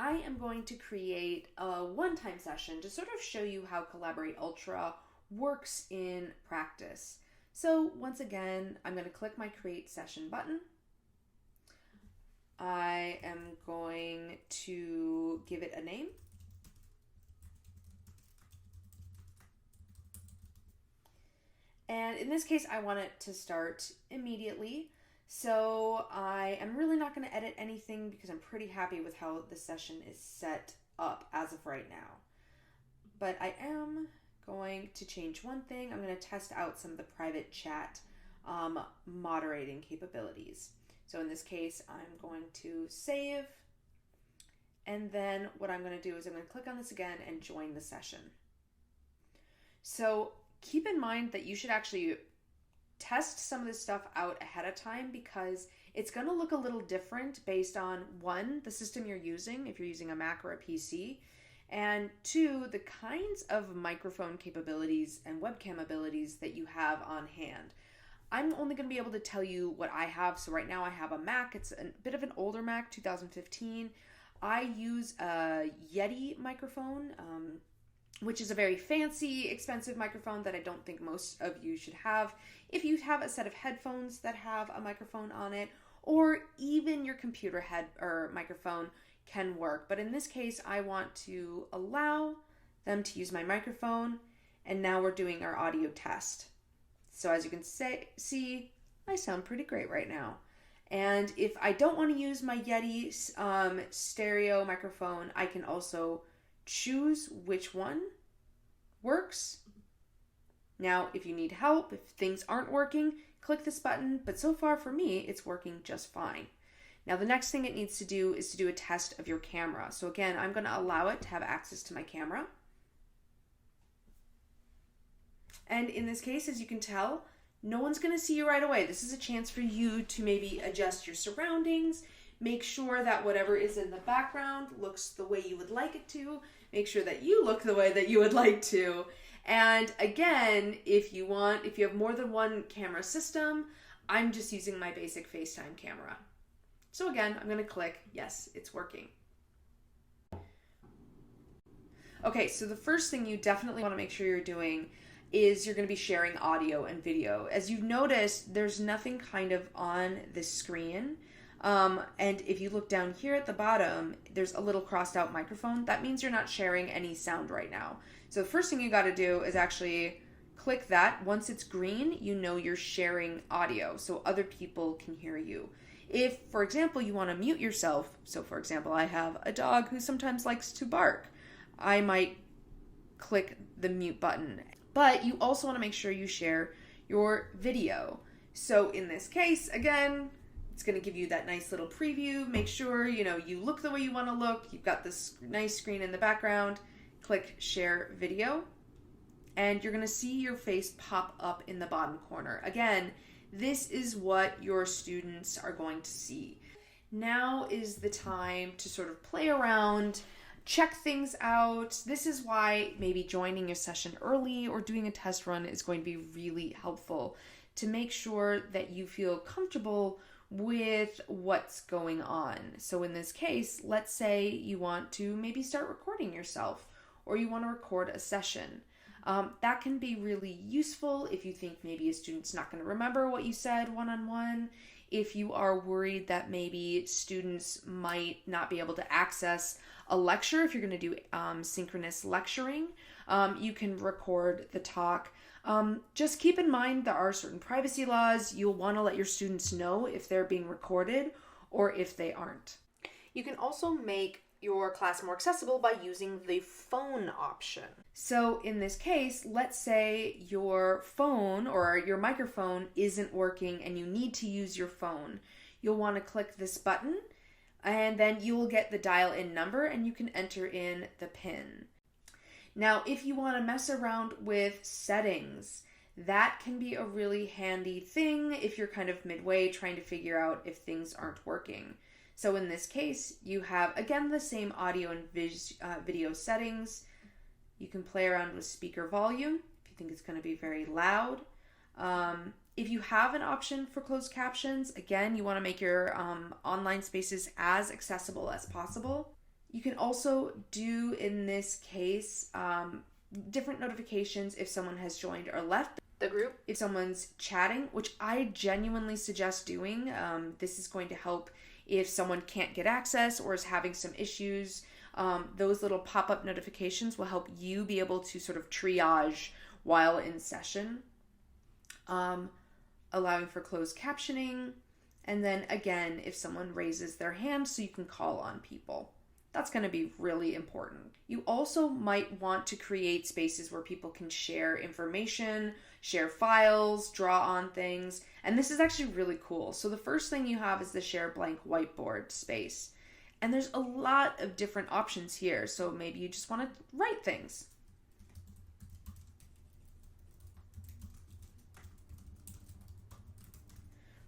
I am going to create a one-time session to sort of show you how Collaborate Ultra works in practice. So once again, I'm going to click my Create Session button. I am going to give it a name. And in this case, I want it to start immediately. So I am really not going to edit anything because I'm pretty happy with how the session is set up as of right now. But I am going to change one thing. I'm going to test out some of the private chat moderating capabilities. So in this case, I'm going to save. And then what I'm going to do is I'm going to click on this again and join the session. So keep in mind that you should actually test some of this stuff out ahead of time because it's going to look a little different based on one, the system you're using, if you're using a Mac or a PC, and two, the kinds of microphone capabilities and webcam abilities that you have on hand. I'm only going to be able to tell you what I have. So right now I have a Mac. It's a bit of an older Mac, 2015. I use a Yeti microphone, which is a very fancy, expensive microphone that I don't think most of you should have. If you have a set of headphones that have a microphone on it, or even your computer head or microphone can work. But in this case, I want to allow them to use my microphone, and now we're doing our audio test. So as you can see, I sound pretty great right now. And if I don't want to use my Yeti stereo microphone, I can also choose which one works. Now, if you need help, if things aren't working, click this button. But so far for me, it's working just fine. Now, the next thing it needs to do is to do a test of your camera. So again, I'm going to allow it to have access to my camera. And in this case, as you can tell, no one's going to see you right away. This is a chance for you to maybe adjust your surroundings, make sure that whatever is in the background looks the way you would like it to, make sure that you look the way that you would like to. And again, if you have more than one camera system, I'm just using my basic FaceTime camera. So again, I'm going to click, yes, it's working. Okay, so the first thing you definitely want to make sure you're doing is you're going to be sharing audio and video. As you've noticed, there's nothing kind of on the screen. And if you look down here at the bottom, there's a little crossed out microphone. That means you're not sharing any sound right now. So the first thing you got to do is actually click that. Once it's green, you know you're sharing audio so other people can hear you. If, for example, you want to mute yourself, so for example, I have a dog who sometimes likes to bark, I might click the mute button. But you also want to make sure you share your video. So in this case, again, it's going to give you that nice little preview. Make sure, you look the way you want to look. You've got this nice screen in the background. Click share video. And you're going to see your face pop up in the bottom corner. Again, this is what your students are going to see. Now is the time to sort of play around, check things out. This is why maybe joining your session early or doing a test run is going to be really helpful to make sure that you feel comfortable with what's going on. So in this case, let's say you want to maybe start recording yourself or you want to record a session. That can be really useful if you think maybe a student's not going to remember what you said one-on-one. If you are worried that maybe students might not be able to access a lecture, if you're going to do synchronous lecturing, you can record the talk. Just keep in mind there are certain privacy laws. You'll want to let your students know if they're being recorded or if they aren't. You can also make your class more accessible by using the phone option. So in this case, let's say your phone or your microphone isn't working and you need to use your phone. You'll want to click this button and then you will get the dial-in number and you can enter in the PIN. Now, if you want to mess around with settings, that can be a really handy thing if you're kind of midway trying to figure out if things aren't working. So in this case, you have, again, the same audio and video settings. You can play around with speaker volume if you think it's going to be very loud. If you have an option for closed captions, again, you want to make your online spaces as accessible as possible. You can also do, in this case, different notifications if someone has joined or left the group, if someone's chatting, which I genuinely suggest doing. This is going to help if someone can't get access or is having some issues. Those little pop-up notifications will help you be able to sort of triage while in session. Allowing for closed captioning. And then again, if someone raises their hand so you can call on people. That's going to be really important. You also might want to create spaces where people can share information, share files, draw on things. And this is actually really cool. So the first thing you have is the share blank whiteboard space. And there's a lot of different options here. So maybe you just want to write things.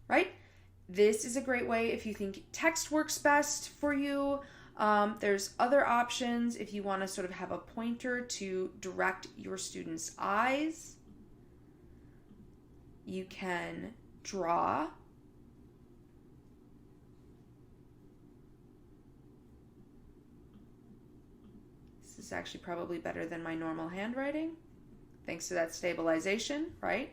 Right? This is a great way if you think text works best for you. There's other options if you want to sort of have a pointer to direct your students' eyes. You can draw. This is actually probably better than my normal handwriting, thanks to that stabilization, right?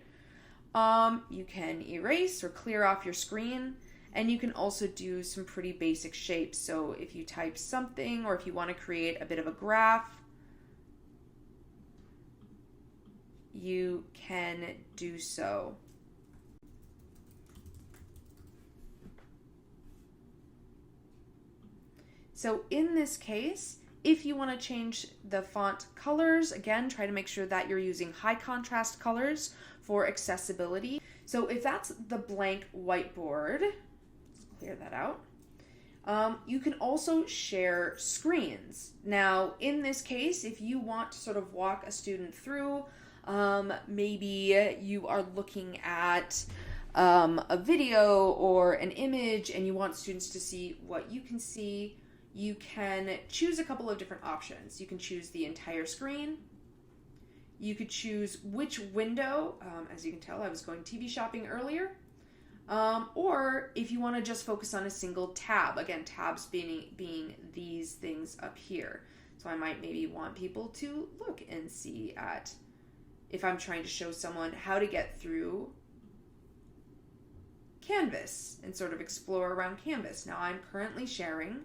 You can erase or clear off your screen. And you can also do some pretty basic shapes. So if you type something or if you want to create a bit of a graph, you can do so. So in this case, if you want to change the font colors, again, try to make sure that you're using high contrast colors for accessibility. So if that's the blank whiteboard, clear that out. You can also share screens. Now, in this case, if you want to sort of walk a student through, maybe you are looking at a video or an image and you want students to see what you can see, you can choose a couple of different options. You can choose the entire screen. You could choose which window. As you can tell, I was going TV shopping earlier. Or if you want to just focus on a single tab, again, tabs being these things up here. So I might maybe want people to look and see at, if I'm trying to show someone how to get through Canvas and sort of explore around Canvas. Now I'm currently sharing,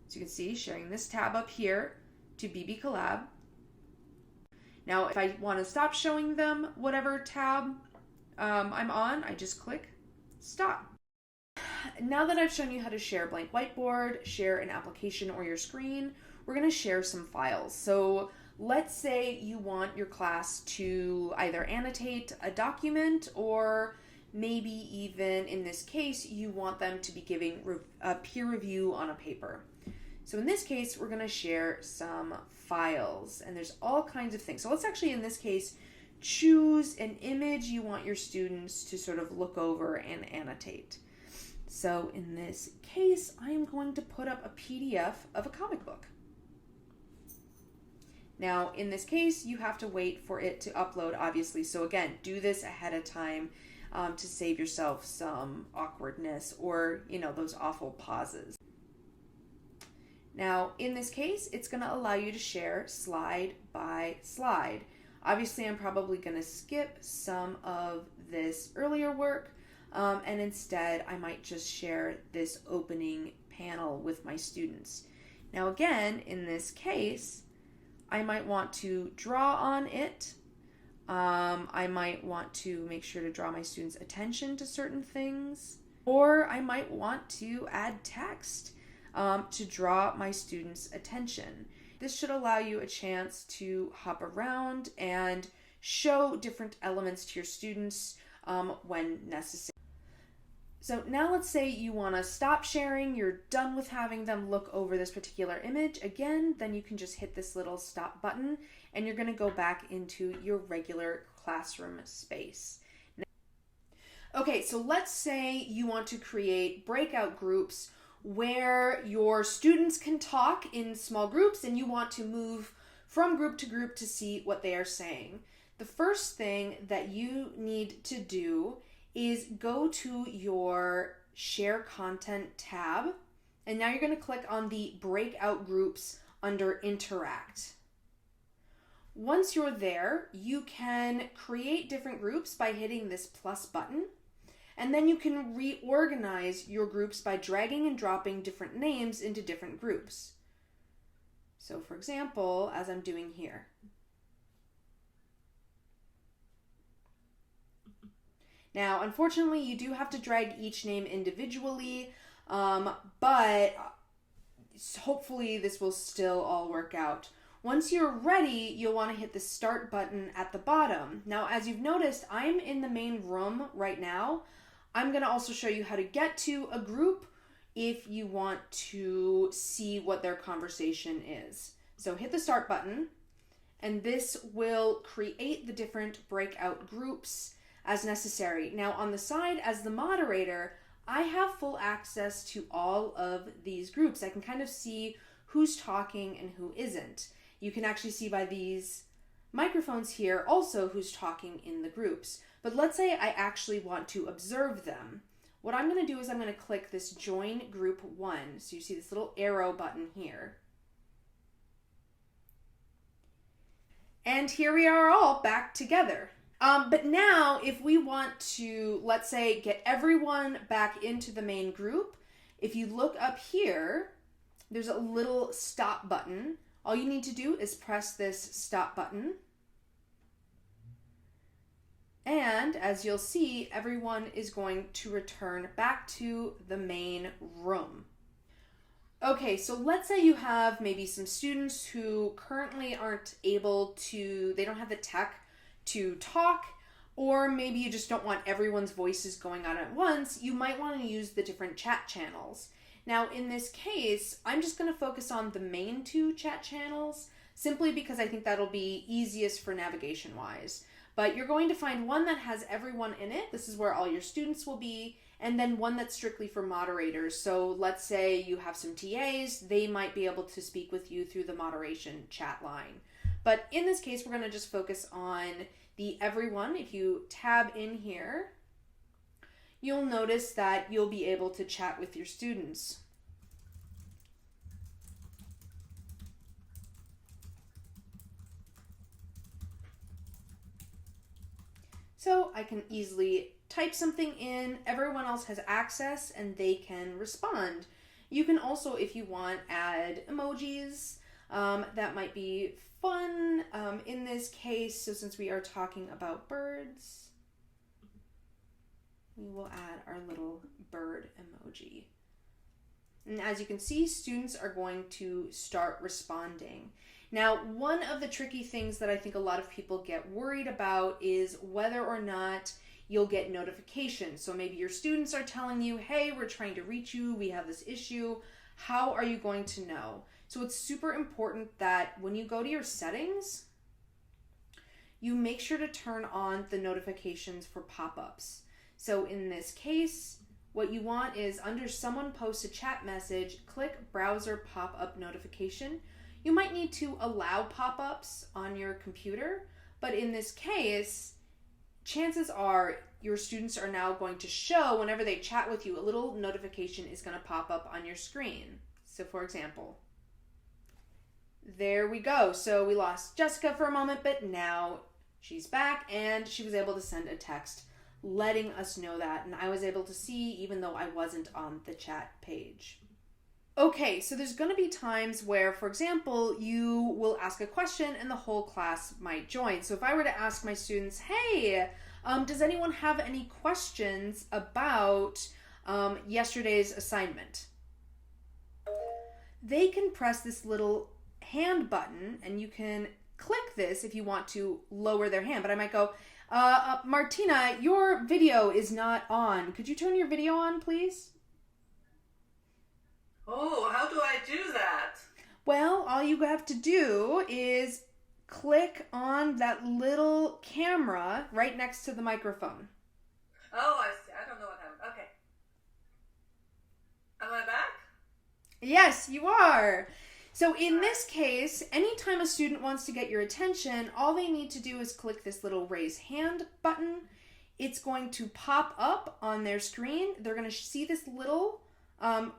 as you can see, sharing this tab up here to BB Collab. Now if I want to stop showing them whatever tab I'm on, I just click stop. Now that I've shown you how to share a blank whiteboard, share an application or your screen, we're going to share some files. So let's say you want your class to either annotate a document or maybe even in this case, you want them to be giving a peer review on a paper. So in this case, we're going to share some files and there's all kinds of things. So let's actually, in this case, choose an image you want your students to sort of look over and annotate. So in this case, I am going to put up a PDF of a comic book. Now, in this case, you have to wait for it to upload, obviously. So again, do this ahead of time to save yourself some awkwardness or, those awful pauses. Now, in this case, it's going to allow you to share slide by slide. Obviously, I'm probably going to skip some of this earlier work, and instead I might just share this opening panel with my students. Now again, in this case, I might want to draw on it. I might want to make sure to draw my students' attention to certain things, or I might want to add text to draw my students' attention. This should allow you a chance to hop around and show different elements to your students when necessary. So now let's say you want to stop sharing, you're done with having them look over this particular image. Again, then you can just hit this little stop button and you're going to go back into your regular classroom space. Okay, so let's say you want to create breakout groups where your students can talk in small groups and you want to move from group to group to see what they are saying. The first thing that you need to do is go to your Share Content tab And now you're going to click on the Breakout Groups under Interact. Once you're there, you can create different groups by hitting this plus button. And then you can reorganize your groups by dragging and dropping different names into different groups. So for example, as I'm doing here. Now, unfortunately, you do have to drag each name individually, but hopefully this will still all work out. Once you're ready, you'll want to hit the start button at the bottom. Now, as you've noticed, I'm in the main room right now. I'm going to also show you how to get to a group if you want to see what their conversation is. So hit the start button, and this will create the different breakout groups as necessary. Now, on the side, as the moderator, I have full access to all of these groups. I can kind of see who's talking and who isn't. You can actually see by these microphones here also who's talking in the groups. But let's say I actually want to observe them. What I'm going to do is I'm going to click this Join Group 1. So you see this little arrow button here. And here we are all back together. But now if we want to, let's say, get everyone back into the main group, if you look up here, there's a little stop button. All you need to do is press this stop button. And as you'll see, everyone is going to return back to the main room. Okay, so let's say you have maybe some students who currently aren't able to, they don't have the tech to talk, or maybe you just don't want everyone's voices going on at once. You might want to use the different chat channels. Now, in this case, I'm just going to focus on the main 2 chat channels, simply because I think that'll be easiest for navigation-wise. But you're going to find one that has everyone in it. This is where all your students will be. And then one that's strictly for moderators. So let's say you have some TAs. They might be able to speak with you through the moderation chat line. But in this case, we're going to just focus on the everyone. If you tab in here, you'll notice that you'll be able to chat with your students. So I can easily type something in, everyone else has access, and they can respond. You can also, if you want, add emojis. That might be fun in this case. So since we are talking about birds, we will add our little bird emoji. And as you can see, students are going to start responding. Now, one of the tricky things that I think a lot of people get worried about is whether or not you'll get notifications. So maybe your students are telling you, hey, we're trying to reach you, we have this issue. How are you going to know? So it's super important that when you go to your settings, you make sure to turn on the notifications for pop-ups. So in this case, what you want is under someone posts a chat message, click browser pop-up notification. You might need to allow pop-ups on your computer, but in this case, chances are your students are now going to show, whenever they chat with you, a little notification is going to pop up on your screen. So for example, there we go. So we lost Jessica for a moment, but now she's back and she was able to send a text letting us know that. And I was able to see even though I wasn't on the chat page. Okay, so there's going to be times where, for example, you will ask a question and the whole class might join. So if I were to ask my students, hey, does anyone have any questions about yesterday's assignment? They can press this little hand button and you can click this if you want to lower their hand. But I might go, Martina, your video is not on. Could you turn your video on, please? Oh, how do I do that? Well, all you have to do is click on that little camera right next to the microphone. Oh, I see. I don't know what happened. Okay. Am I back? Yes, you are. So in this case, anytime a student wants to get your attention, all they need to do is click this little raise hand button. It's going to pop up on their screen. They're going to see this little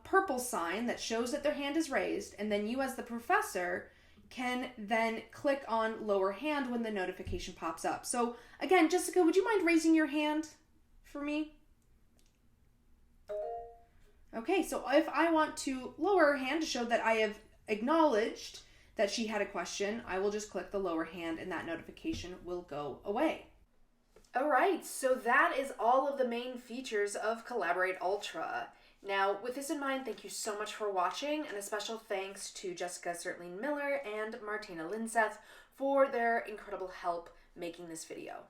purple sign that shows that their hand is raised, and then you as the professor can then click on lower hand when the notification pops up. So again, Jessica, would you mind raising your hand for me? Okay, so if I want to lower her hand to show that I have acknowledged that she had a question, I will just click the lower hand and that notification will go away. Alright, so that is all of the main features of Collaborate Ultra. Now, with this in mind, thank you so much for watching, and a special thanks to Jessica Sertline Miller and Martina Linseth for their incredible help making this video.